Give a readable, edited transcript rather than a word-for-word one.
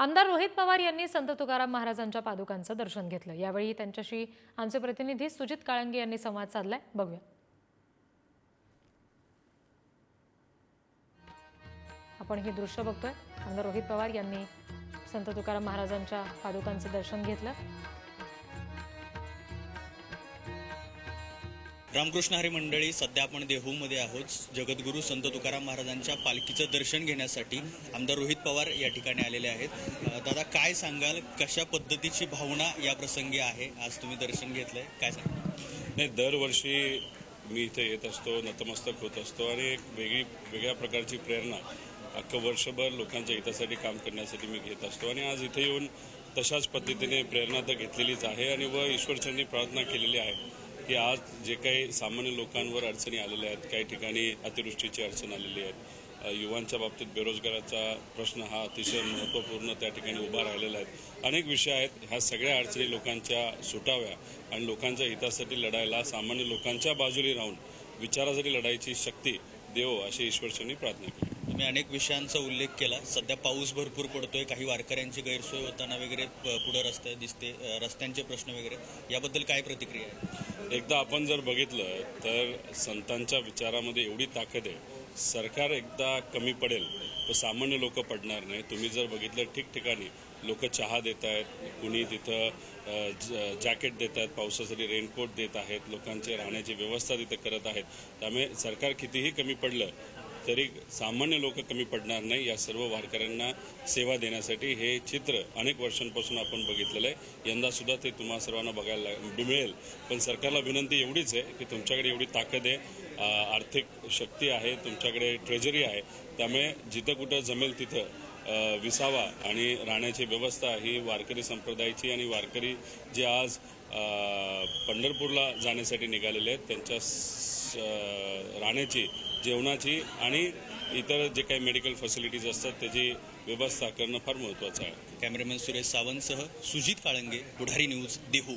आमदार रोहित पवार यांनी संत तुकाराम महाराजांच्या पादुकांचं दर्शन घेतलं। यावेळी त्यांच्याशी आमचे प्रतिनिधी सुजित काळंगे यांनी संवाद साधलाय, बघूया। आपण हे दृश्य बघतोय। आमदार रोहित पवार यांनी संत तुकाराम महाराजांच्या पादुकांचं दर्शन घेतलं। रामकृष्ण हरी मंडळी, सध्या आपण देहूमध्ये आहोत। जगद्गुरू संत तुकाराम महाराजांच्या पालखीचं दर्शन घेण्यासाठी आमदार रोहित पवार या ठिकाणी आलेले आहेत। दादा, काय सांगाल, कशा पद्धतीची भावना या प्रसंगी आहे? आज तुम्ही दर्शन घेतलंय, काय सांगाल? नाही, दरवर्षी मी इथे येत असतो, नतमस्तक होत असतो आणि एक वेगळ्या प्रकारची प्रेरणा अख्खं वर्षभर लोकांच्या हितासाठी काम करण्यासाठी मी घेत असतो आणि आज इथे येऊन तशाच पद्धतीने प्रेरणा तर घेतलेलीच आहे आणि व ईश्वरचरणी प्रार्थना केलेली आहे की आज जे काही सामान्य लोकांवर अडचणी आलेल्या आहेत, काही ठिकाणी अतिवृष्टीची अडचण आलेली आहे, युवांच्या बाबतीत बेरोजगाराचा प्रश्न हा अतिशय महत्त्वपूर्ण त्या ठिकाणी उभा राहिलेला आहे। अनेक विषय आहेत, ह्या सगळ्या अडचणी लोकांच्या सुटाव्या आणि लोकांच्या हितासाठी लढायला, सामान्य लोकांच्या बाजूने राहून विचारासाठी लढायची शक्ती देव, अशी ईश्वरचरणी प्रार्थना केली। तुम्ही अनेक विषयांचा उल्लेख केला। सध्या पाऊस भरपूर पडतोय, काही वारकऱ्यांची गैरसोय होताना वगैरे पुढे रस्ते दिसते, रस्त्यांचे प्रश्न वगैरे, याबद्दल काय प्रतिक्रिया आहे? एकदा आपण जर बघितलं तर संतांच्या विचारामध्ये एवढी ताकद आहे, सरकार एकदा कमी पडेल तर सामान्य लोक पडणार नाही। तुम्ही जर बघितलं ठिकठिकाणी लोक चहा देत आहेत, कुणी तिथं जॅकेट देत आहेत, पावसासाठी रेनकोट देत आहेत, लोकांची राहण्याची व्यवस्था तिथं करत आहेत। त्यामुळे सरकार कितीही कमी पडलं तरी सामान्य लोक कमी पडणार नाही। या सर्व वारकऱ्यांना सेवा देण्यासाठी हे चित्र अनेक वर्षांपासून आपण बघितलेलं आहे। यंदा सुद्धा ते तुम्हा सर्वांना बघायला मिळेल। पण सरकारला विनंती एवढीच आहे की तुमच्याकडे एवढी ताकद आहे, आर्थिक शक्ती आहे, तुमच्याकडे ट्रेजरी आहे, त्यामुळे जिथं कुठं जमेल तिथं विसावा आणि राहण्याची व्यवस्था ही वारकरी संप्रदायाची आणि वारकरी जे आज पंढरपूरला जाण्यासाठी निघालेले आहेत त्यांच्या राहण्याची, जेवणाची आणि इतर जे काही मेडिकल फॅसिलिटीज असतात त्याची व्यवस्था करणं फार महत्त्वाचं आहे। कॅमेरामॅन सुरेश सावंतसह सुजित काळंगे, पुढारी न्यूज, देहू।